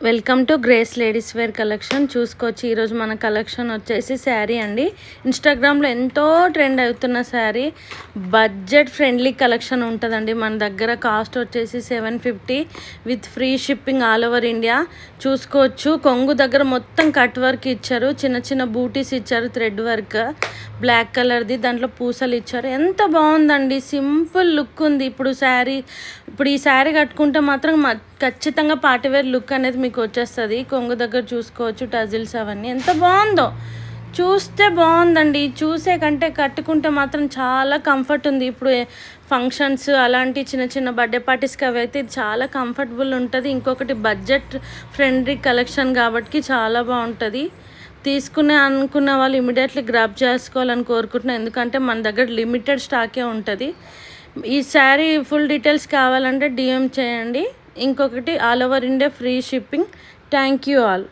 Welcome to Grace ladies wear collection. చూసుకోవచ్చు ఈరోజు మన కలెక్షన్ వచ్చేసి శారీ అండి. ఇన్స్టాగ్రామ్లో ఎంతో ట్రెండ్ అవుతున్న శారీ, బడ్జెట్ ఫ్రెండ్లీ కలెక్షన్ ఉంటుందండి. మన దగ్గర కాస్ట్ వచ్చేసి 750 with free shipping all over India. చూసుకోవచ్చు కొంగు దగ్గర మొత్తం కట్ వర్క్ ఇచ్చారు, చిన్న చిన్న బూటీస్ ఇచ్చారు, థ్రెడ్ వర్క్ బ్లాక్ కలర్ది, దాంట్లో పూసలు ఇచ్చారు. ఎంత బాగుందండి, సింపుల్ లుక్ ఉంది. ఇప్పుడు ఈ శారీ కట్టుకుంటే మాత్రం ఖచ్చితంగా పార్టీవేర్ లుక్ అనేది మీకు వచ్చేస్తుంది. కొంగు దగ్గర చూసుకోవచ్చు టజిల్స్ అవన్నీ ఎంత బాగుందో, చూస్తే బాగుందండి. చూసే కంటే కట్టుకుంటే మాత్రం చాలా కంఫర్ట్ ఉంది. ఇప్పుడు ఫంక్షన్స్ అలాంటి చిన్న చిన్న బర్త్డే పార్టీస్కి అవి అయితే ఇది చాలా కంఫర్టబుల్ ఉంటుంది. ఇంకొకటి బడ్జెట్ ఫ్రెండ్లీ కలెక్షన్ కాబట్టి చాలా బాగుంటుంది. అనుకున్న వాళ్ళు ఇమీడియట్లీ గ్రాబ్ చేసుకోవాలని కోరుకుంటున్నాను, ఎందుకంటే మన దగ్గర లిమిటెడ్ స్టాకే ఉంటుంది. ఈ శారీ ఫుల్ డీటెయిల్స్ కావాలంటే డిఎం చేయండి. ఇంకొకటి all over India free shipping. Thank you all.